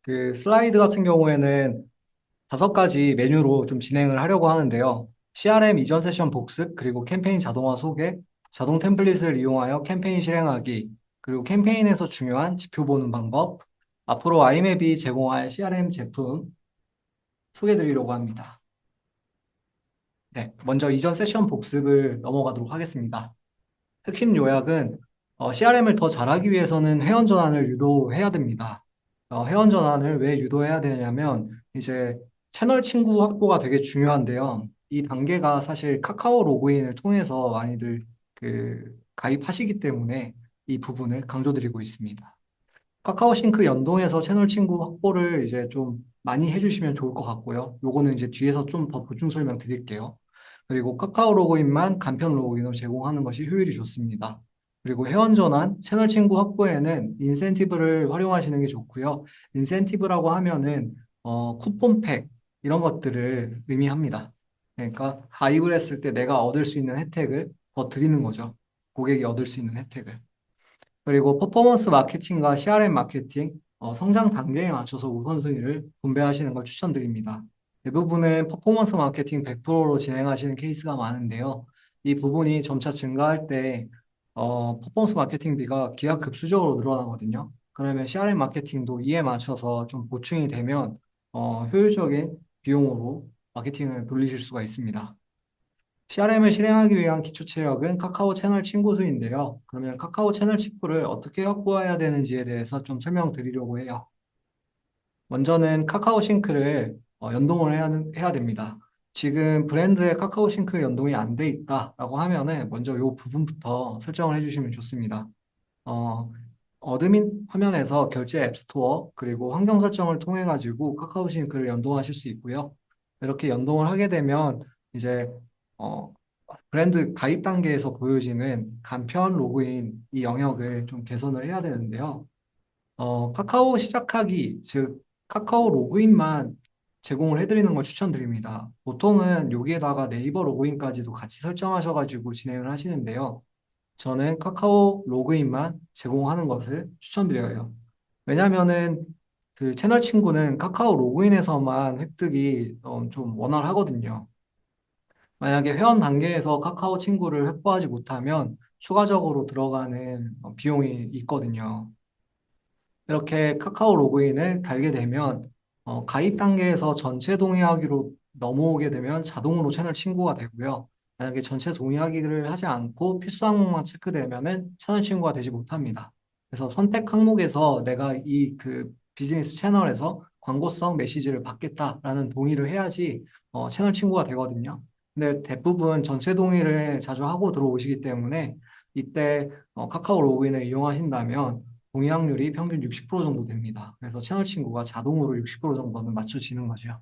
슬라이드 같은 경우에는 5가지 메뉴로 좀 진행을 하려고 하는데요. CRM 이전 세션 복습, 그리고 캠페인 자동화 소개, 자동 템플릿을 이용하여 캠페인 실행하기, 그리고 캠페인에서 중요한 지표 보는 방법, 앞으로 아이맵이 제공할 CRM 제품 소개해 드리려고 합니다. 네, 먼저 이전 세션 복습을 넘어가도록 하겠습니다. 핵심 요약은 CRM을 더 잘하기 위해서는 회원 전환을 유도해야 됩니다. 회원 전환을 왜 유도해야 되냐면 이제 채널 친구 확보가 되게 중요한데요. 이 단계가 사실 카카오 로그인을 통해서 많이들 가입하시기 때문에 이 부분을 강조드리고 있습니다. 카카오 싱크 연동해서 채널 친구 확보를 이제 좀 많이 해주시면 좋을 것 같고요. 요거는 이제 뒤에서 좀 더 보충 설명 드릴게요. 그리고 카카오 로그인만 간편 로그인으로 제공하는 것이 효율이 좋습니다. 그리고 회원 전환, 채널 친구 확보에는 인센티브를 활용하시는 게 좋고요. 인센티브라고 하면은 쿠폰팩 이런 것들을 의미합니다. 그러니까 가입을 했을 때 내가 얻을 수 있는 혜택을 더 드리는 거죠. 고객이 얻을 수 있는 혜택을. 그리고 퍼포먼스 마케팅과 CRM 마케팅, 성장 단계에 맞춰서 우선순위를 분배하시는 걸 추천드립니다. 대부분은 퍼포먼스 마케팅 100%로 진행하시는 케이스가 많은데요. 이 부분이 점차 증가할 때 퍼포먼스 마케팅비가 기하급수적으로 늘어나거든요. 그러면 CRM 마케팅도 이에 맞춰서 좀 보충이 되면 효율적인 비용으로 마케팅을 돌리실 수가 있습니다. CRM을 실행하기 위한 기초 체력은 카카오 채널 친구 수인데요. 그러면 카카오 채널 친구를 어떻게 확보해야 되는지에 대해서 좀 설명드리려고 해요. 먼저는 카카오 싱크를 연동을 해야 됩니다. 지금 브랜드에 카카오 싱크 연동이 안 돼 있다라고 하면은 먼저 이 부분부터 설정을 해주시면 좋습니다. 어, 어드민 화면에서 결제 앱스토어 그리고 환경 설정을 통해 가지고 카카오 싱크를 연동하실 수 있고요. 이렇게 연동을 하게 되면 이제 어, 브랜드 가입 단계에서 보여지는 간편 로그인 이 영역을 좀 개선을 해야 되는데요. 카카오 시작하기, 즉 카카오 로그인만 제공을 해드리는 걸 추천드립니다. 보통은 여기에다가 네이버 로그인까지도 같이 설정하셔가지고 진행을 하시는데요. 저는 카카오 로그인만 제공하는 것을 추천드려요. 왜냐면은 그 채널 친구는 카카오 로그인에서만 획득이 좀 원활하거든요. 만약에 회원 단계에서 카카오 친구를 확보하지 못하면 추가적으로 들어가는 비용이 있거든요. 이렇게 카카오 로그인을 달게 되면 가입 단계에서 전체 동의하기로 넘어오게 되면 자동으로 채널 친구가 되고요. 만약에 전체 동의하기를 하지 않고 필수 항목만 체크되면은 채널 친구가 되지 못합니다. 그래서 선택 항목에서 내가 비즈니스 채널에서 광고성 메시지를 받겠다라는 동의를 해야지 채널 친구가 되거든요. 근데 대부분 전체 동의를 자주 하고 들어오시기 때문에 이때 카카오 로그인을 이용하신다면 동의 확률이 평균 60% 정도 됩니다. 그래서 채널 친구가 자동으로 60% 정도는 맞춰지는 거죠.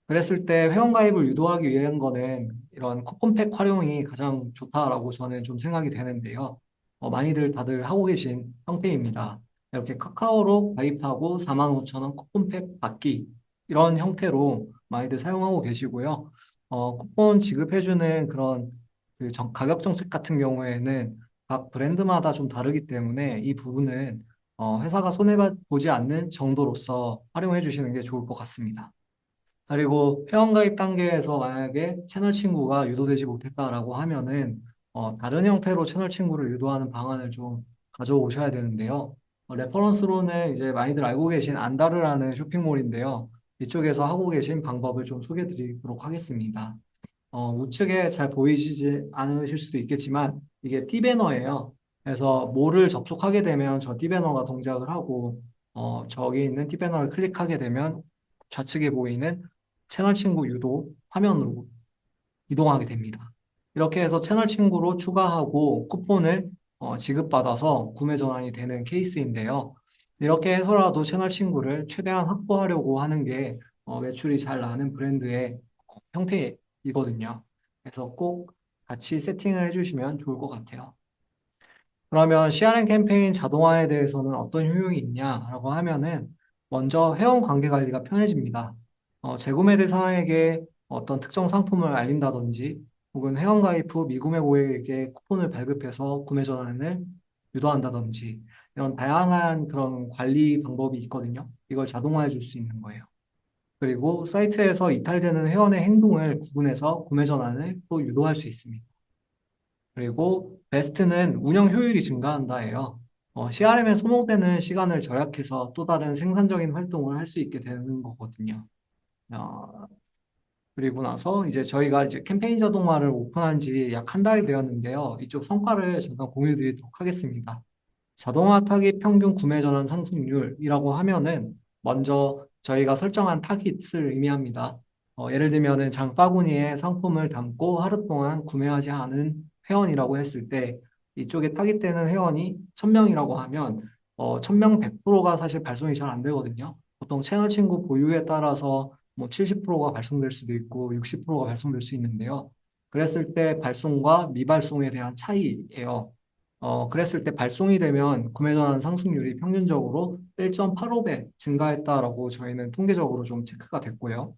그랬을 때 회원가입을 유도하기 위한 거는 이런 쿠폰팩 활용이 가장 좋다라고 저는 좀 생각이 되는데요. 많이들 다들 하고 계신 형태입니다. 이렇게 카카오로 가입하고 45,000원 쿠폰팩 받기 이런 형태로 많이들 사용하고 계시고요. 쿠폰 지급해주는 그런 가격 정책 같은 경우에는 각 브랜드마다 좀 다르기 때문에 이 부분은 회사가 손해보지 않는 정도로서 활용해 주시는 게 좋을 것 같습니다. 그리고 회원가입 단계에서 만약에 채널 친구가 유도되지 못했다라고 하면은 다른 형태로 채널 친구를 유도하는 방안을 좀 가져오셔야 되는데요. 레퍼런스로는 이제 많이들 알고 계신 안다르라는 쇼핑몰인데요. 이쪽에서 하고 계신 방법을 좀 소개해 드리도록 하겠습니다. 우측에 잘 보이시지 않으실 수도 있겠지만 이게 T배너예요. 그래서 뭐를 접속하게 되면 저 T배너가 동작을 하고 저기 있는 T배너를 클릭하게 되면 좌측에 보이는 채널 친구 유도 화면으로 이동하게 됩니다. 이렇게 해서 채널 친구로 추가하고 쿠폰을 지급받아서 구매 전환이 되는 케이스인데요. 이렇게 해서라도 채널 친구를 최대한 확보하려고 하는 게 매출이 잘 나는 브랜드의 형태이거든요. 그래서 꼭 같이 세팅을 해주시면 좋을 것 같아요. 그러면 CRM 캠페인 자동화에 대해서는 어떤 효용이 있냐라고 하면은 먼저 회원 관계 관리가 편해집니다. 재구매 대상에게 어떤 특정 상품을 알린다든지 혹은 회원 가입 후 미구매 고객에게 쿠폰을 발급해서 구매 전환을 유도한다든지 이런 다양한 그런 관리 방법이 있거든요. 이걸 자동화해 줄 수 있는 거예요. 그리고 사이트에서 이탈되는 회원의 행동을 구분해서 구매 전환을 또 유도할 수 있습니다. 그리고 베스트는 운영 효율이 증가한다예요. CRM에 소모되는 시간을 절약해서 또 다른 생산적인 활동을 할 수 있게 되는 거거든요. 어, 그리고 나서 이제 저희가 이제 캠페인 자동화를 오픈한 지 약 한 달이 되었는데요. 이쪽 성과를 잠깐 공유 드리도록 하겠습니다. 자동화 타깃 평균 구매 전환 상승률이라고 하면은 먼저 저희가 설정한 타깃을 의미합니다. 예를 들면은 장바구니에 상품을 담고 하루 동안 구매하지 않은 회원이라고 했을 때 이쪽에 타깃되는 회원이 1000명이라고 하면 1000명 100%가 사실 발송이 잘 안 되거든요. 보통 채널 친구 보유에 따라서 뭐 70%가 발송될 수도 있고 60%가 발송될 수 있는데요. 그랬을 때 발송과 미발송에 대한 차이예요. 그랬을 때 발송이 되면 구매 전환 상승률이 평균적으로 1.85배 증가했다라고 저희는 통계적으로 좀 체크가 됐고요.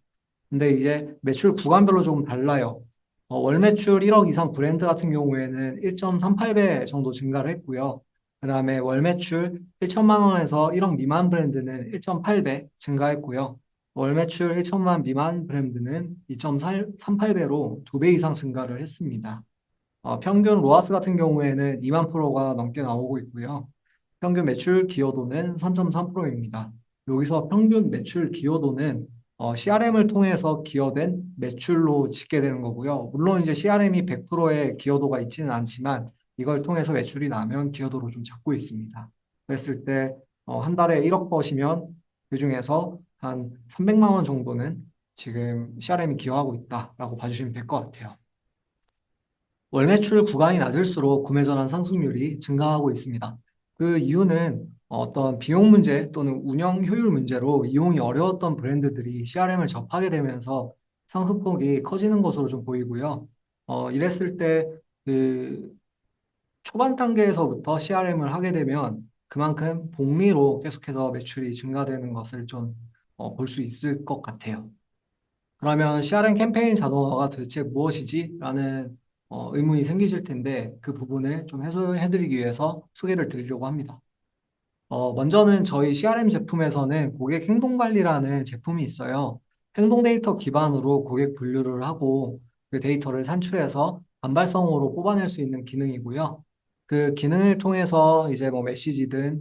근데 이제 매출 구간별로 조금 달라요. 월 매출 1억 이상 브랜드 같은 경우에는 1.38배 정도 증가를 했고요. 그다음에 월 매출 1천만 원에서 1억 미만 브랜드는 1.8배 증가했고요. 월 매출 1천만 미만 브랜드는 2.38배로 2배 이상 증가를 했습니다. 평균 로아스 같은 경우에는 2만 프로가 넘게 나오고 있고요. 평균 매출 기여도는 3.3%입니다. 여기서 평균 매출 기여도는 CRM을 통해서 기여된 매출로 집계 되는 거고요. 물론 이제 CRM이 100%의 기여도가 있지는 않지만 이걸 통해서 매출이 나면 기여도로 좀 잡고 있습니다. 그랬을 때 한 달에 1억 버시면 그중에서 한 300만 원 정도는 지금 CRM이 기여하고 있다라고 봐주시면 될 것 같아요. 월 매출 구간이 낮을수록 구매 전환 상승률이 증가하고 있습니다. 그 이유는 어떤 비용 문제 또는 운영 효율 문제로 이용이 어려웠던 브랜드들이 CRM을 접하게 되면서 상승폭이 커지는 것으로 좀 보이고요. 이랬을 때 그 초반 단계에서부터 CRM을 하게 되면 그만큼 복리로 계속해서 매출이 증가되는 것을 좀 볼 수 있을 것 같아요. 그러면 CRM 캠페인 자동화가 도대체 무엇이지? 라는 의문이 생기실 텐데 그 부분을 좀 해소해드리기 위해서 소개를 드리려고 합니다. 먼저는 저희 CRM 제품에서는 고객 행동 관리라는 제품이 있어요. 행동 데이터 기반으로 고객 분류를 하고 그 데이터를 산출해서 반발성으로 뽑아낼 수 있는 기능이고요. 그 기능을 통해서 이제 뭐 메시지든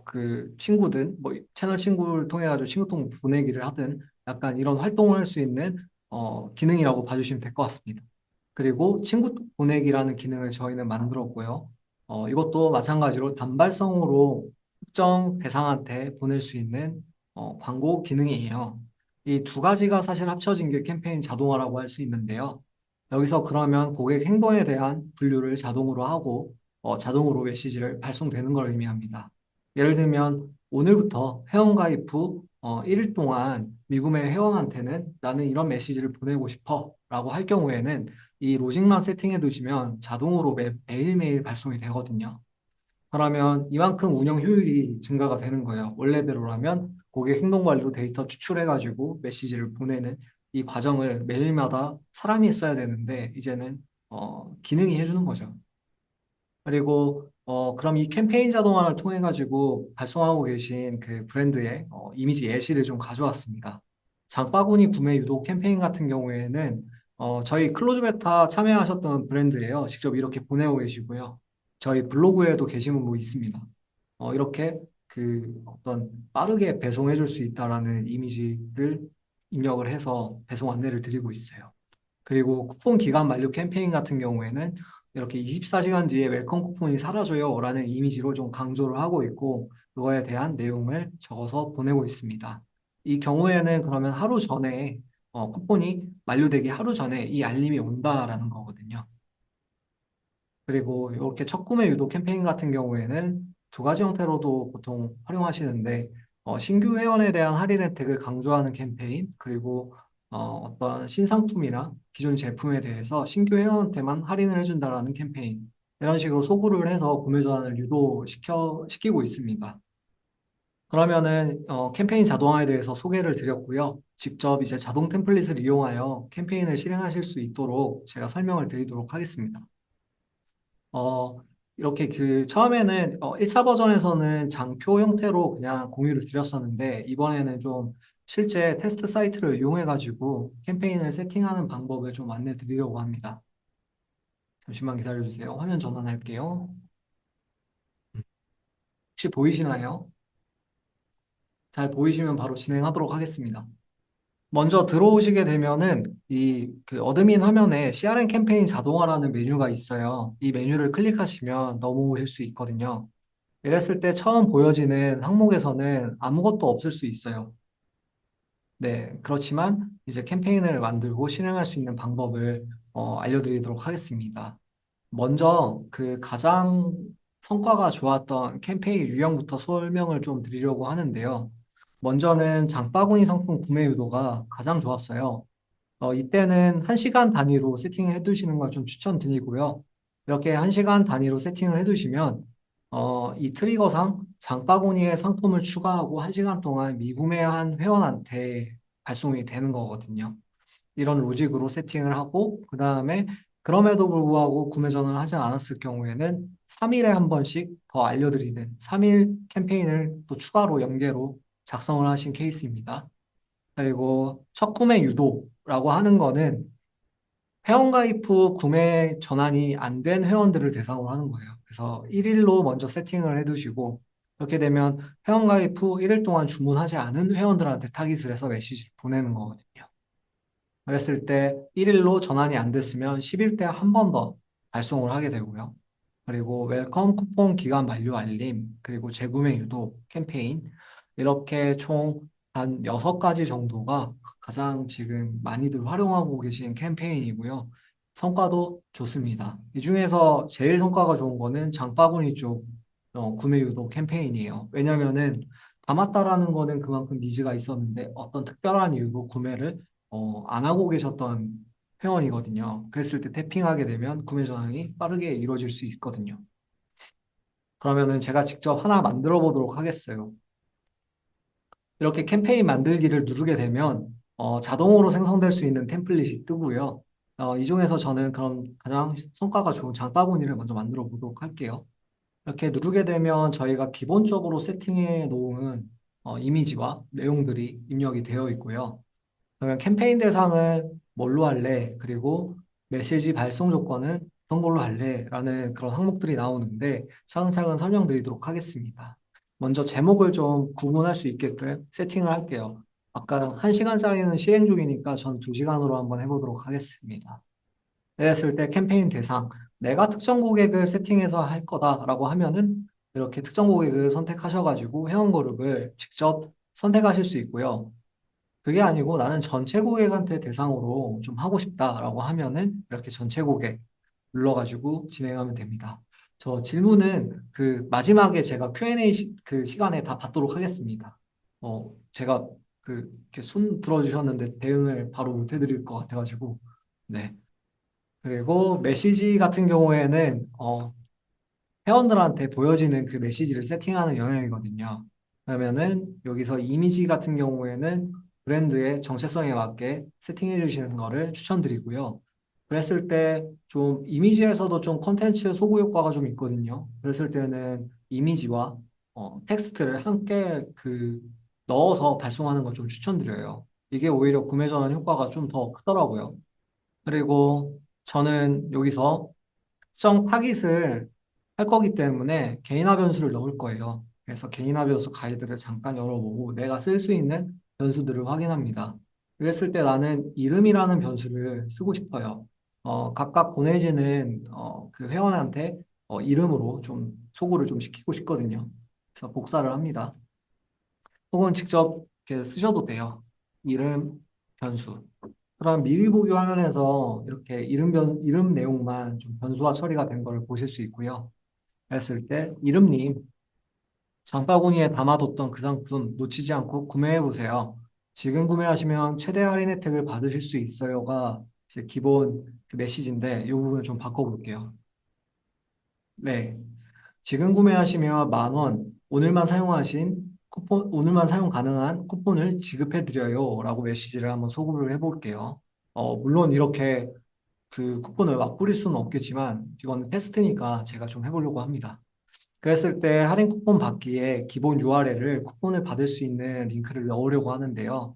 그 친구든 뭐 채널 친구를 통해 가지고 친구통 보내기를 하든 약간 이런 활동을 할 수 있는 기능이라고 봐주시면 될 것 같습니다. 그리고 친구 보내기라는 기능을 저희는 만들었고요. 이것도 마찬가지로 단발성으로 특정 대상한테 보낼 수 있는 광고 기능이에요. 이 두 가지가 사실 합쳐진 게 캠페인 자동화라고 할 수 있는데요. 여기서 그러면 고객 행동에 대한 분류를 자동으로 하고 자동으로 메시지를 발송되는 걸 의미합니다. 예를 들면 오늘부터 회원가입 후 1일 동안 미구매 회원한테는 나는 이런 메시지를 보내고 싶어 라고 할 경우에는 이 로직만 세팅해 두시면 자동으로 매일매일 발송이 되거든요. 그러면 이만큼 운영 효율이 증가가 되는 거예요. 원래대로라면 고객 행동 관리로 데이터 추출해가지고 메시지를 보내는 이 과정을 매일마다 사람이 했어야 되는데 이제는 기능이 해주는 거죠. 그리고 그럼 이 캠페인 자동화를 통해 가지고 발송하고 계신 그 브랜드의 이미지 예시를 좀 가져왔습니다. 장바구니 구매 유도 캠페인 같은 경우에는 저희 클로즈 베타 참여하셨던 브랜드예요. 직접 이렇게 보내고 계시고요. 저희 블로그에도 게시물로 있습니다. 이렇게 그 어떤 빠르게 배송해 줄 수 있다라는 이미지를 입력을 해서 배송 안내를 드리고 있어요. 그리고 쿠폰 기간 만료 캠페인 같은 경우에는 이렇게 24시간 뒤에 웰컴 쿠폰이 사라져요 라는 이미지로 좀 강조를 하고 있고 그거에 대한 내용을 적어서 보내고 있습니다. 이 경우에는 그러면 하루 전에 쿠폰이 만료되기 하루 전에 이 알림이 온다라는 거거든요. 그리고 이렇게 첫 구매 유도 캠페인 같은 경우에는 두 가지 형태로도 보통 활용하시는데 신규 회원에 대한 할인 혜택을 강조하는 캠페인 그리고 어떤 신상품이나 기존 제품에 대해서 신규 회원한테만 할인을 해준다라는 캠페인 이런 식으로 소구를 해서 구매 전환을 시키고 있습니다. 그러면은 캠페인 자동화에 대해서 소개를 드렸고요. 직접 이제 자동 템플릿을 이용하여 캠페인을 실행하실 수 있도록 제가 설명을 드리도록 하겠습니다. 이렇게 처음에는 1차 버전에서는 장표 형태로 그냥 공유를 드렸었는데 이번에는 좀 실제 테스트 사이트를 이용해가지고 캠페인을 세팅하는 방법을 좀 안내 드리려고 합니다. 잠시만 기다려주세요. 화면 전환할게요. 혹시 보이시나요? 잘 보이시면 바로 진행하도록 하겠습니다. 먼저 들어오시게 되면은 어드민 화면에 CRM 캠페인 자동화라는 메뉴가 있어요. 이 메뉴를 클릭하시면 넘어오실 수 있거든요. 이랬을 때 처음 보여지는 항목에서는 아무것도 없을 수 있어요. 네, 그렇지만 이제 캠페인을 만들고 실행할 수 있는 방법을 알려드리도록 하겠습니다. 먼저 가장 성과가 좋았던 캠페인 유형부터 설명을 좀 드리려고 하는데요. 먼저는 장바구니 상품 구매 유도가 가장 좋았어요. 이때는 1시간 단위로 세팅해 두시는 걸 좀 추천드리고요. 이렇게 1시간 단위로 세팅을 해 두시면, 이 트리거상 장바구니에 상품을 추가하고 1시간 동안 미구매한 회원한테 발송이 되는 거거든요. 이런 로직으로 세팅을 하고, 그 다음에 그럼에도 불구하고 구매 전환을 하지 않았을 경우에는 3일에 한 번씩 더 알려드리는 3일 캠페인을 또 추가로 연계로 작성을 하신 케이스입니다. 그리고 첫 구매 유도라고 하는 거는 회원가입 후 구매 전환이 안 된 회원들을 대상으로 하는 거예요. 그래서 1일로 먼저 세팅을 해두시고 그렇게 되면 회원가입 후 1일 동안 주문하지 않은 회원들한테 타깃을 해서 메시지를 보내는 거거든요. 그랬을 때 1일로 전환이 안 됐으면 10일 때 한 번 더 발송을 하게 되고요. 그리고 웰컴 쿠폰 기간 만료 알림, 그리고 재구매 유도 캠페인, 이렇게 총 한 6가지 정도가 가장 지금 많이들 활용하고 계신 캠페인이고요. 성과도 좋습니다. 이 중에서 제일 성과가 좋은 거는 장바구니 쪽 구매 유도 캠페인이에요. 왜냐면은 담았다라는 거는 그만큼 니즈가 있었는데 어떤 특별한 이유로 구매를 안 하고 계셨던 회원이거든요. 그랬을 때 태핑하게 되면 구매 전환이 빠르게 이루어질 수 있거든요. 그러면은 제가 직접 하나 만들어 보도록 하겠어요. 이렇게 캠페인 만들기를 누르게 되면 자동으로 생성될 수 있는 템플릿이 뜨고요. 이 중에서 저는 그럼 가장 성과가 좋은 장바구니를 먼저 만들어 보도록 할게요. 이렇게 누르게 되면 저희가 기본적으로 세팅해 놓은 이미지와 내용들이 입력이 되어 있고요. 그러면 캠페인 대상은 뭘로 할래? 그리고 메시지 발송 조건은 어떤 걸로 할래? 라는 그런 항목들이 나오는데 차근차근 설명드리도록 하겠습니다. 먼저 제목을 좀 구분할 수 있게끔 세팅을 할게요. 아까 1시간짜리는 실행 중이니까 전 2시간으로 한번 해보도록 하겠습니다. 이랬을 때 캠페인 대상, 내가 특정 고객을 세팅해서 할 거다라고 하면은 이렇게 특정 고객을 선택하셔가지고 회원 그룹을 직접 선택하실 수 있고요. 그게 아니고 나는 전체 고객한테 대상으로 좀 하고 싶다라고 하면은 이렇게 전체 고객 눌러가지고 진행하면 됩니다. 저 질문은 마지막에 제가 Q&A 시간에 다 받도록 하겠습니다. 제가 이렇게 손 들어주셨는데 대응을 바로 못 해드릴 것 같아가지고. 네. 그리고 메시지 같은 경우에는 회원들한테 보여지는 그 메시지를 세팅하는 영역이거든요. 그러면은 여기서 이미지 같은 경우에는 브랜드의 정체성에 맞게 세팅해 주시는 거를 추천드리고요. 그랬을 때 좀 이미지에서도 좀 콘텐츠 소구 효과가 좀 있거든요. 그랬을 때는 이미지와 텍스트를 함께 넣어서 발송하는 걸 좀 추천드려요. 이게 오히려 구매 전환 효과가 좀 더 크더라고요. 그리고 저는 여기서 특정 타깃을 할 거기 때문에 개인화 변수를 넣을 거예요. 그래서 개인화 변수 가이드를 잠깐 열어보고 내가 쓸 수 있는 변수들을 확인합니다. 그랬을 때 나는 이름이라는 변수를 쓰고 싶어요. 각각 보내지는 그 회원한테 이름으로 좀 소구를 좀 시키고 싶거든요. 그래서 복사를 합니다. 혹은 직접 이렇게 쓰셔도 돼요. 이름 변수. 그럼 미리 보기 화면에서 이렇게 이름 내용만 좀 변수화 처리가 된 걸 보실 수 있고요. 했을 때 이름님 장바구니에 담아뒀던 그 상품 놓치지 않고 구매해 보세요. 지금 구매하시면 최대 할인 혜택을 받으실 수 있어요가 이제 기본 메시지인데 이 부분을 좀 바꿔볼게요. 네. 지금 구매하시면 10,000원, 오늘만 사용 가능한 쿠폰을 지급해 드려요. 라고 메시지를 한번 소구를 해볼게요. 물론 이렇게 그 쿠폰을 막 뿌릴 수는 없겠지만 이건 테스트니까 제가 좀 해보려고 합니다. 그랬을 때 할인 쿠폰 받기에 기본 URL을 쿠폰을 받을 수 있는 링크를 넣으려고 하는데요.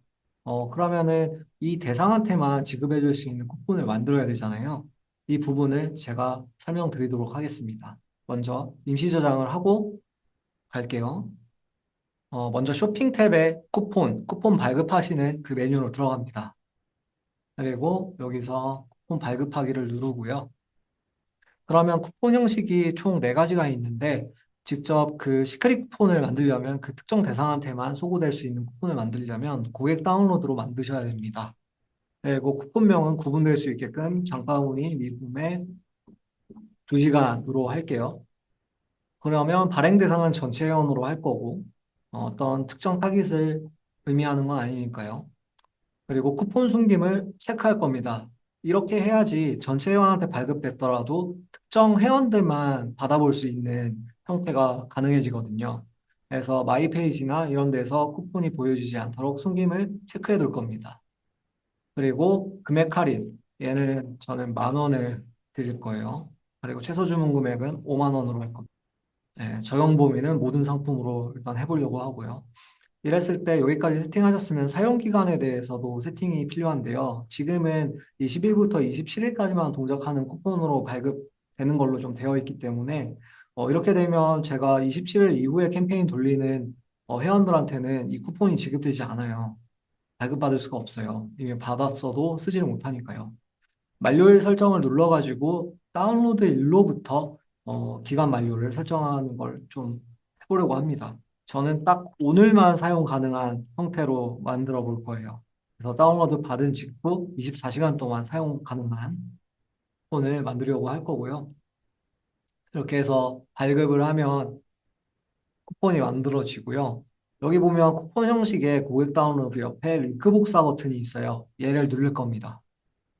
그러면은 이 대상한테만 지급해 줄 수 있는 쿠폰을 만들어야 되잖아요. 이 부분을 제가 설명드리도록 하겠습니다. 먼저 임시 저장을 하고 갈게요. 먼저 쇼핑 탭에 쿠폰 발급하시는 그 메뉴로 들어갑니다. 그리고 여기서 쿠폰 발급하기를 누르고요. 그러면 쿠폰 형식이 총 네가지가 있는데 직접 그 시크릿 쿠폰을 만들려면 그 특정 대상한테만 소구될 수 있는 쿠폰을 만들려면 고객 다운로드로 만드셔야 됩니다. 그리고 쿠폰명은 구분될 수 있게끔 장바구니 미구매 2시간으로 할게요. 그러면 발행 대상은 전체 회원으로 할 거고 어떤 특정 타깃을 의미하는 건 아니니까요. 그리고 쿠폰 숨김을 체크할 겁니다. 이렇게 해야지 전체 회원한테 발급됐더라도 특정 회원들만 받아볼 수 있는 형태가 가능해지거든요. 그래서 마이 페이지나 이런 데서 쿠폰이 보여지지 않도록 숨김을 체크해 둘 겁니다. 그리고 금액 할인. 얘는 저는 10,000원을 드릴 거예요. 그리고 최소 주문 금액은 5만 원으로 할 겁니다. 네, 적용 범위는 모든 상품으로 일단 해보려고 하고요. 이랬을 때 여기까지 세팅하셨으면 사용 기간에 대해서도 세팅이 필요한데요. 지금은 20일부터 27일까지만 동작하는 쿠폰으로 발급되는 걸로 좀 되어 있기 때문에 이렇게 되면 제가 27일 이후에 캠페인 돌리는 회원들한테는 이 쿠폰이 지급되지 않아요. 발급받을 수가 없어요. 이미 받았어도 쓰지를 못하니까요. 만료일 설정을 눌러가지고 다운로드 일로부터 기간 만료를 설정하는 걸 좀 해보려고 합니다. 저는 딱 오늘만 사용 가능한 형태로 만들어 볼 거예요. 그래서 다운로드 받은 직후 24시간 동안 사용 가능한 폰을 만들려고 할 거고요. 이렇게 해서 발급을 하면 쿠폰이 만들어지고요. 여기 보면 쿠폰 형식의 고객 다운로드 옆에 링크 복사 버튼이 있어요. 얘를 누를 겁니다.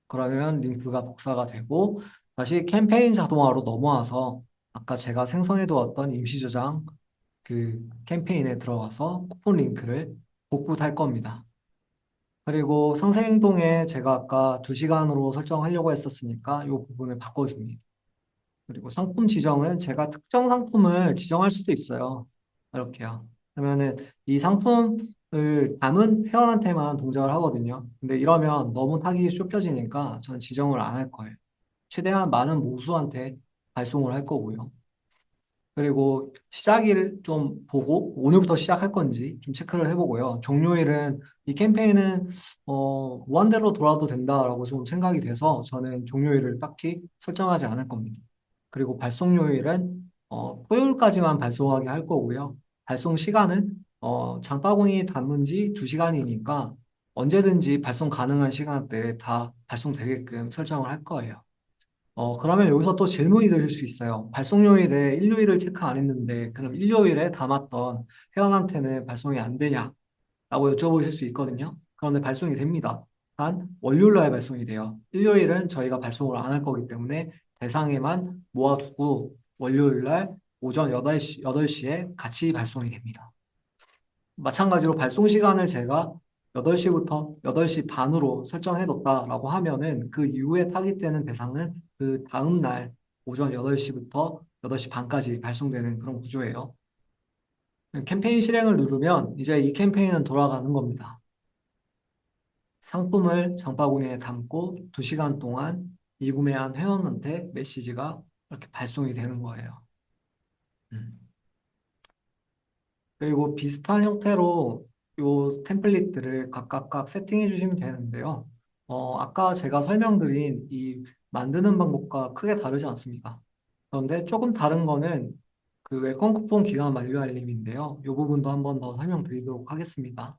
그러면 링크가 복사가 되고 다시 캠페인 자동화로 넘어와서 아까 제가 생성해 두었던 임시 저장 그 캠페인에 들어가서 쿠폰 링크를 복붙할 겁니다. 그리고 상세 행동에 제가 아까 2시간으로 설정하려고 했었으니까 이 부분을 바꿔줍니다. 그리고 상품 지정은 제가 특정 상품을 지정할 수도 있어요. 이렇게요. 그러면은 이 상품을 담은 회원한테만 동작을 하거든요. 근데 이러면 너무 타깃이 좁혀지니까 저는 지정을 안 할 거예요. 최대한 많은 모수한테 발송을 할 거고요. 그리고 시작일을 좀 보고 오늘부터 시작할 건지 좀 체크를 해보고요. 종료일은 이 캠페인은 무한대로 돌아도 된다라고 좀 생각이 돼서 저는 종료일을 딱히 설정하지 않을 겁니다. 그리고 발송료일은 토요일까지만 발송하게 할 거고요. 발송 시간은 장바구니 담은 지 2시간이니까 언제든지 발송 가능한 시간대에 다 발송되게끔 설정을 할 거예요. 그러면 여기서 또 질문이 드실 수 있어요. 발송요일에 일요일을 체크 안 했는데, 그럼 일요일에 담았던 회원한테는 발송이 안 되냐? 라고 여쭤보실 수 있거든요. 그런데 발송이 됩니다. 단, 월요일 날 발송이 돼요. 일요일은 저희가 발송을 안 할 거기 때문에 대상에만 모아두고 월요일 날 오전 8시에 같이 발송이 됩니다. 마찬가지로 발송 시간을 제가 8시부터 8시 반으로 설정해 뒀다라고 하면은 그 이후에 타깃되는 대상은 그 다음 날 오전 8시부터 8시 반까지 발송되는 그런 구조예요. 캠페인 실행을 누르면 이제 이 캠페인은 돌아가는 겁니다. 상품을 장바구니에 담고 2시간 동안 미구매한 회원한테 메시지가 이렇게 발송이 되는 거예요. 음. 그리고 비슷한 형태로 요 템플릿들을 각각 세팅해 주시면 되는데요. 아까 제가 설명드린 이 만드는 방법과 크게 다르지 않습니다. 그런데 조금 다른 거는 그 웰컴 쿠폰 기간 만료 알림인데요. 이 부분도 한번 더 설명드리도록 하겠습니다.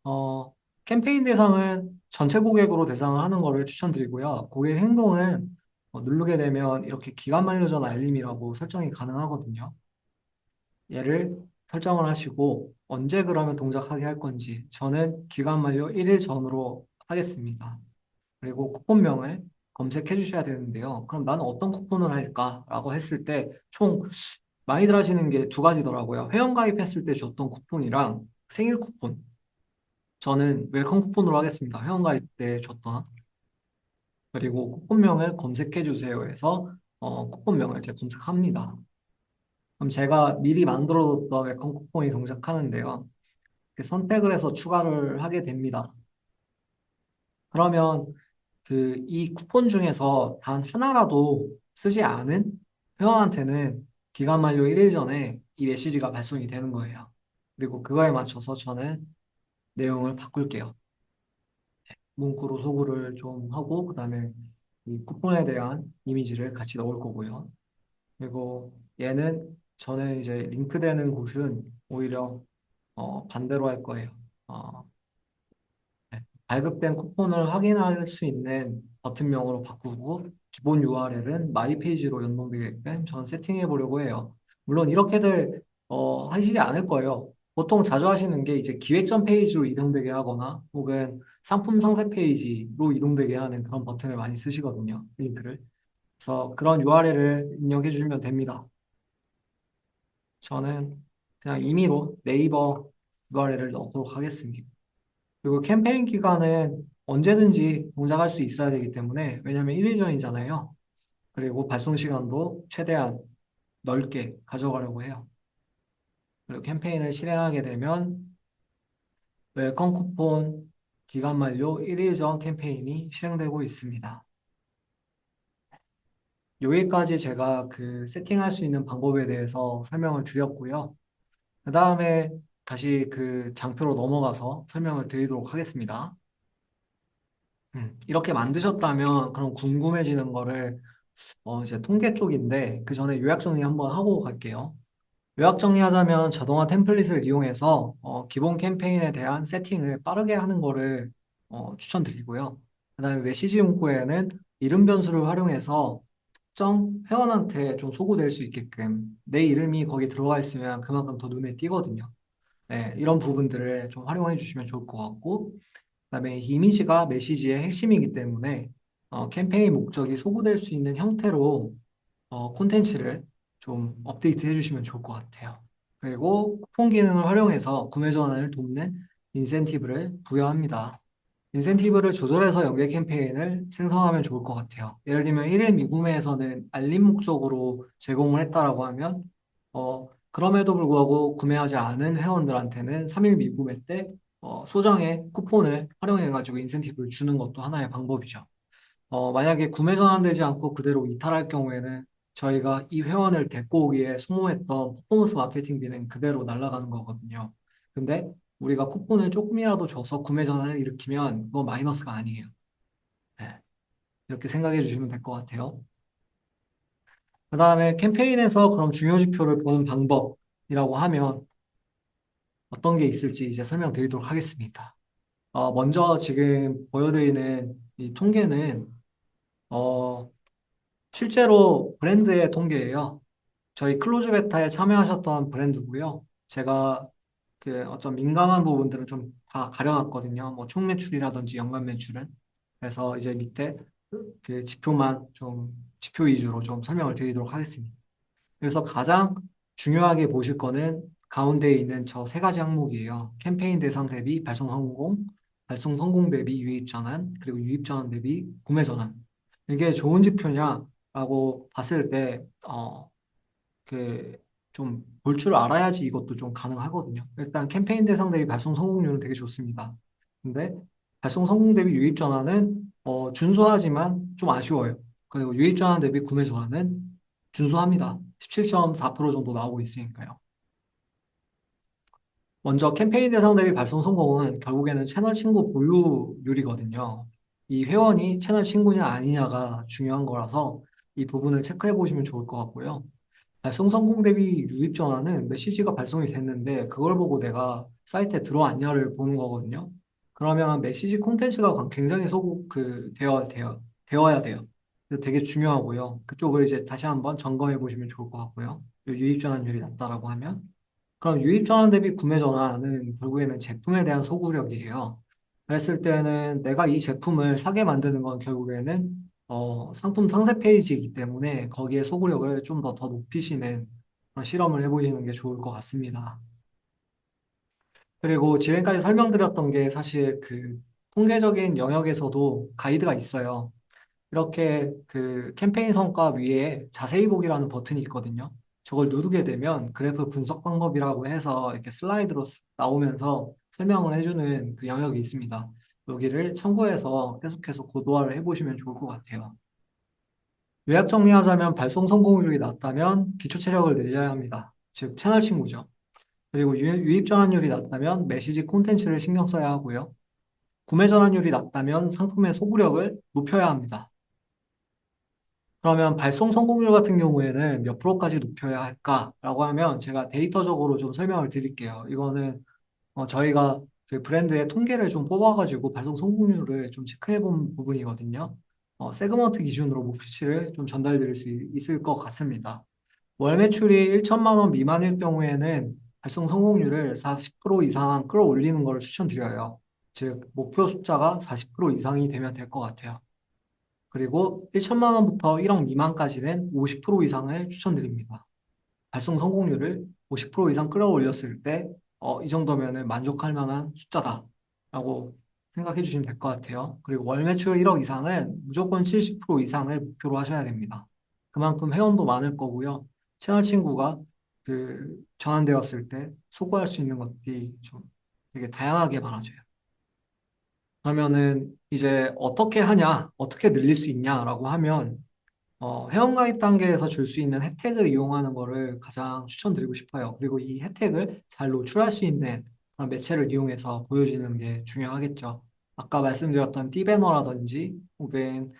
어, 캠페인 대상은 전체 고객으로 대상을 하는 거를 추천드리고요. 고객 행동은 누르게 되면 이렇게 기간 만료 전 알림이라고 설정이 가능하거든요. 얘를 설정을 하시고 언제 그러면 동작하게 할 건지 저는 기간 만료 1일 전으로 하겠습니다. 그리고 쿠폰명을 검색해 주셔야 되는데요. 그럼 나는 어떤 쿠폰을 할까라고 했을 때 총 많이들 하시는 게 2가지더라고요. 회원 가입했을 때 줬던 쿠폰이랑 생일 쿠폰. 저는 웰컴 쿠폰으로 하겠습니다. 회원 가입 때 줬던. 그리고 쿠폰명을 검색해 주세요 해서 쿠폰명을 이제 검색합니다. 그럼 제가 미리 만들어뒀던 웰컴 쿠폰이 동작하는데요. 이렇게 선택을 해서 추가를 하게 됩니다. 그러면 이 쿠폰 중에서 단 하나라도 쓰지 않은 회원한테는 기간 만료 1일 전에 이 메시지가 발송이 되는 거예요. 그리고 그거에 맞춰서 저는 내용을 바꿀게요. 문구로 소구를 좀 하고, 그다음에 이 쿠폰에 대한 이미지를 같이 넣을 거고요. 그리고 저는 이제 링크되는 곳은 오히려 반대로 할 거예요. 어, 네. 발급된 쿠폰을 확인할 수 있는 버튼명으로 바꾸고 기본 URL은 마이 페이지로 연동되게끔 저는 세팅해 보려고 해요. 물론 이렇게들 하시지 않을 거예요. 보통 자주 하시는 게 이제 기획전 페이지로 이동되게 하거나 혹은 상품 상세 페이지로 이동되게 하는 그런 버튼을 많이 쓰시거든요. 링크를. 그래서 그런 URL을 입력해 주시면 됩니다. 저는 그냥 임의로 네이버 URL을 넣도록 하겠습니다. 그리고 캠페인 기간은 언제든지 동작할 수 있어야 되기 때문에, 왜냐하면 1일 전이잖아요. 그리고 발송 시간도 최대한 넓게 가져가려고 해요. 그리고 캠페인을 실행하게 되면 웰컴 쿠폰 기간 만료 1일 전 캠페인이 실행되고 있습니다. 여기까지 제가 세팅할 수 있는 방법에 대해서 설명을 드렸고요. 그 다음에 다시 장표로 넘어가서 설명을 드리도록 하겠습니다. 이렇게 만드셨다면 그럼 궁금해지는 거를 이제 통계 쪽인데 그 전에 요약 정리 한번 하고 갈게요. 요약 정리하자면 자동화 템플릿을 이용해서 기본 캠페인에 대한 세팅을 빠르게 하는 거를 추천드리고요. 그다음에 메시지 문구에는 이름 변수를 활용해서 특정 회원한테 좀 소구될 수 있게끔 내 이름이 거기 들어가 있으면 그만큼 더 눈에 띄거든요. 네, 이런 부분들을 좀 활용해 주시면 좋을 것 같고, 그다음에 이미지가 메시지의 핵심이기 때문에 캠페인 목적이 소구될 수 있는 형태로 콘텐츠를 좀 업데이트 해주시면 좋을 것 같아요. 그리고 쿠폰 기능을 활용해서 구매 전환을 돕는 인센티브를 부여합니다. 인센티브를 조절해서 연계 캠페인을 생성하면 좋을 것 같아요. 예를 들면 1일 미구매에서는 알림 목적으로 제공을 했다라고 하면 그럼에도 불구하고 구매하지 않은 회원들한테는 3일 미구매 때 소정의 쿠폰을 활용해가지고 인센티브를 주는 것도 하나의 방법이죠. 만약에 구매 전환되지 않고 그대로 이탈할 경우에는 저희가 이 회원을 데리고 오기에 소모했던 퍼포먼스 마케팅비는 그대로 날아가는 거거든요. 근데 우리가 쿠폰을 조금이라도 줘서 구매 전환을 일으키면 그거 마이너스가 아니에요. 네, 이렇게 생각해 주시면 될 것 같아요. 그 다음에 캠페인에서 그럼 중요 지표를 보는 방법이라고 하면 어떤 게 있을지 이제 설명드리도록 하겠습니다. 먼저 지금 보여드리는 이 통계는 어, 실제로 브랜드의 통계예요. 저희 클로즈 베타에 참여하셨던 브랜드고요. 제가 어떤 민감한 부분들은 좀 다 가려놨거든요. 뭐 총 매출이라든지 연간 매출은. 그래서 이제 밑에 지표만 좀 지표 위주로 좀 설명을 드리도록 하겠습니다. 그래서 가장 중요하게 보실 거는 가운데에 있는 저 세 가지 항목이에요. 캠페인 대상 대비 발송 성공, 발송 성공 대비 유입 전환, 그리고 유입 전환 대비 구매 전환. 이게 좋은 지표냐라고 봤을 때, 좀 볼 줄 알아야지 이것도 좀 가능하거든요. 일단 캠페인 대상 대비 발송 성공률은 되게 좋습니다. 근데 발송 성공 대비 유입 전환은 준수하지만 좀 아쉬워요. 그리고 유입 전환 대비 구매 전환은 준수합니다. 17.4% 정도 나오고 있으니까요. 먼저 캠페인 대상 대비 발송 성공은 결국에는 채널 친구 보유율이거든요. 이 회원이 채널 친구냐 아니냐가 중요한 거라서 이 부분을 체크해 보시면 좋을 것 같고요. 발송 성공 대비 유입 전화는 메시지가 발송이 됐는데 그걸 보고 내가 사이트에 들어왔냐를 보는 거거든요. 그러면 메시지 콘텐츠가 굉장히 되어야 돼요. 그래서 되게 중요하고요. 그쪽을 이제 다시 한번 점검해 보시면 좋을 것 같고요. 유입 전환율이 낮다라고 하면. 그럼 유입 전환 대비 구매 전환은 결국에는 제품에 대한 소구력이에요. 그랬을 때는 내가 이 제품을 사게 만드는 건 결국에는 상품 상세 페이지이기 때문에 거기에 소구력을 좀 더 높이시는 그런 실험을 해보시는 게 좋을 것 같습니다. 그리고 지금까지 설명드렸던 게 사실 통계적인 영역에서도 가이드가 있어요. 이렇게 그 캠페인 성과 위에 자세히 보기라는 버튼이 있거든요. 저걸 누르게 되면 그래프 분석 방법이라고 해서 이렇게 슬라이드로 싹 나오면서 설명을 해주는 그 영역이 있습니다. 여기를 참고해서 계속해서 고도화를 해보시면 좋을 것 같아요. 요약 정리하자면 발송 성공률이 낮다면 기초 체력을 늘려야 합니다. 즉 채널 친구죠. 그리고 유입 전환율이 낮다면 메시지 콘텐츠를 신경 써야 하고요. 구매 전환율이 낮다면 상품의 소구력을 높여야 합니다. 그러면 발송 성공률 같은 경우에는 몇 프로까지 높여야 할까라고 하면 제가 데이터적으로 좀 설명을 드릴게요. 이거는 저희가 그 브랜드의 통계를 좀 뽑아가지고 발송 성공률을 좀 체크해 본 부분이거든요. 세그먼트 기준으로 목표치를 좀 전달 드릴 수 있을 것 같습니다. 월 매출이 1천만 원 미만일 경우에는 발송 성공률을 40% 이상 끌어올리는 것을 추천드려요. 즉, 목표 숫자가 40% 이상이 되면 될 것 같아요. 그리고 1천만 원부터 1억 미만까지는 50% 이상을 추천드립니다. 발송 성공률을 50% 이상 끌어올렸을 때, 이 정도면은 만족할 만한 숫자다라고 생각해 주시면 될 것 같아요. 그리고 월 매출 1억 이상은 무조건 70% 이상을 목표로 하셔야 됩니다. 그만큼 회원도 많을 거고요. 채널 친구가 그 전환되었을 때 소구할 수 있는 것들이 좀 되게 다양하게 많아져요. 그러면은 이제 어떻게 하냐, 어떻게 늘릴 수 있냐라고 하면 회원가입 단계에서 줄 수 있는 혜택을 이용하는 거를 가장 추천드리고 싶어요. 그리고 이 혜택을 잘 노출할 수 있는 그런 매체를 이용해서 보여주는 게 중요하겠죠. 아까 말씀드렸던 띠배너라든지 혹은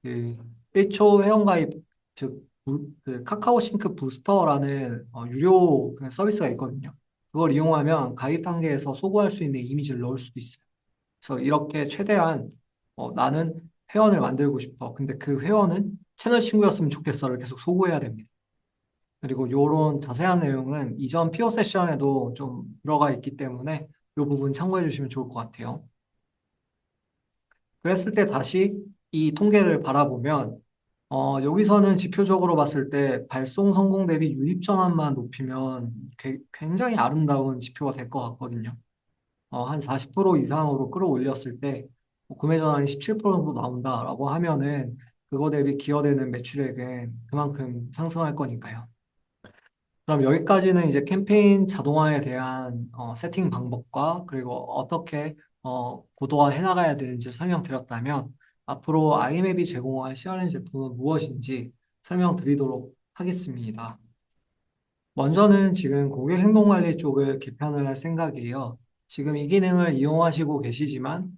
그 1초 회원가입, 즉 그 카카오 싱크 부스터라는 유료 그 서비스가 있거든요. 그걸 이용하면 가입 단계에서 소구할 수 있는 이미지를 넣을 수도 있어요. 그래서 이렇게 최대한 나는 회원을 만들고 싶어. 근데 그 회원은 채널 친구였으면 좋겠어를 계속 소구해야 됩니다. 그리고 이런 자세한 내용은 이전 피어 세션에도 좀 들어가 있기 때문에 이 부분 참고해 주시면 좋을 것 같아요. 그랬을 때 다시 이 통계를 바라보면 여기서는 지표적으로 봤을 때 발송 성공 대비 유입 전환만 높이면 굉장히 아름다운 지표가 될 것 같거든요. 한 40% 이상으로 끌어올렸을 때 구매 전환이 17% 정도 나온다라고 하면은 그거 대비 기여되는 매출액은 그만큼 상승할 거니까요. 그럼 여기까지는 이제 캠페인 자동화에 대한 세팅 방법과 그리고 어떻게 고도화 해나가야 되는지 설명드렸다면 앞으로 아이맵이 제공할 CRM 제품은 무엇인지 설명드리도록 하겠습니다. 먼저는 지금 고객 행동 관리 쪽을 개편을 할 생각이에요. 지금 이 기능을 이용하시고 계시지만,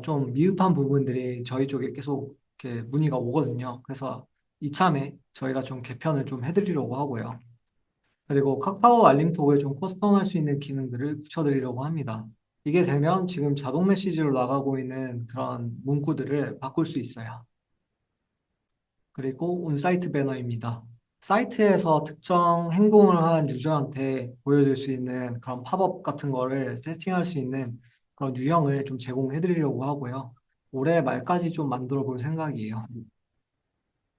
좀 미흡한 부분들이 저희 쪽에 계속 이렇게 문의가 오거든요. 그래서 이참에 저희가 좀 개편을 좀 해드리려고 하고요. 그리고 카카오 알림톡을 좀 커스텀할 수 있는 기능들을 붙여드리려고 합니다. 이게 되면 지금 자동 메시지로 나가고 있는 그런 문구들을 바꿀 수 있어요. 그리고 온사이트 배너입니다. 사이트에서 특정 행동을 한 유저한테 보여줄 수 있는 그런 팝업 같은 거를 세팅할 수 있는 그런 유형을 좀 제공해 드리려고 하고요. 올해 말까지 좀 만들어 볼 생각이에요.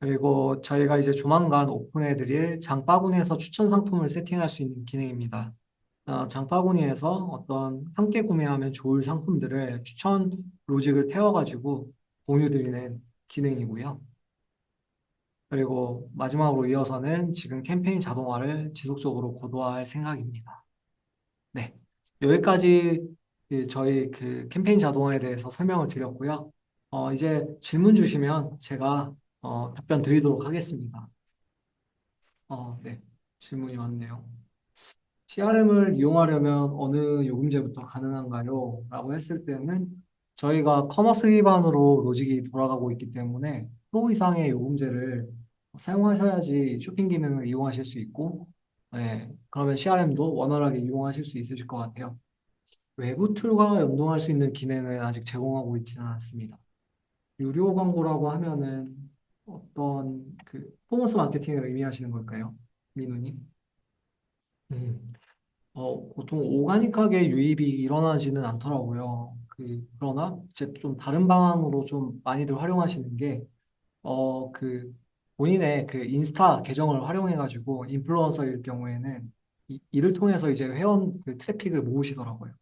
그리고 저희가 이제 조만간 오픈해 드릴 장바구니에서 추천 상품을 세팅할 수 있는 기능입니다. 장바구니에서 어떤 함께 구매하면 좋을 상품들을 추천 로직을 태워가지고 공유 드리는 기능이고요. 그리고 마지막으로 이어서는 지금 캠페인 자동화를 지속적으로 고도화할 생각입니다. 네. 여기까지 저희 그 캠페인 자동화에 대해서 설명을 드렸고요. 이제 질문 주시면 제가 답변 드리도록 하겠습니다. 네. 질문이 왔네요. CRM을 이용하려면 어느 요금제부터 가능한가요? 라고 했을 때는 저희가 커머스 기반으로 로직이 돌아가고 있기 때문에 프로 이상의 요금제를 사용하셔야지 쇼핑 기능을 이용하실 수 있고, 네, 그러면 CRM도 원활하게 이용하실 수 있으실 것 같아요. 외부 툴과 연동할 수 있는 기능을 아직 제공하고 있지는 않습니다. 유료 광고라고 하면은 어떤 그 퍼포먼스 마케팅을 의미하시는 걸까요? 민우님? 음. 보통 오가닉하게 유입이 일어나지는 않더라고요. 그러나 이제 좀 다른 방안으로 좀 많이들 활용하시는 게, 본인의 그 인스타 계정을 활용해가지고 인플루언서일 경우에는 이를 통해서 이제 회원 그 트래픽을 모으시더라고요.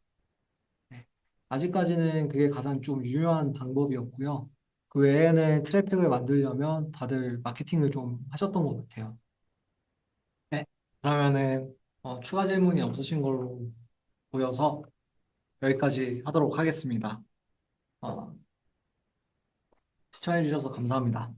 네. 아직까지는 그게 가장 좀 유효한 방법이었고요. 그 외에는 트래픽을 만들려면 다들 마케팅을 좀 하셨던 것 같아요. 네. 그러면은 추가 질문이 없으신 걸로 보여서 여기까지 하도록 하겠습니다. 어, 시청해주셔서 감사합니다.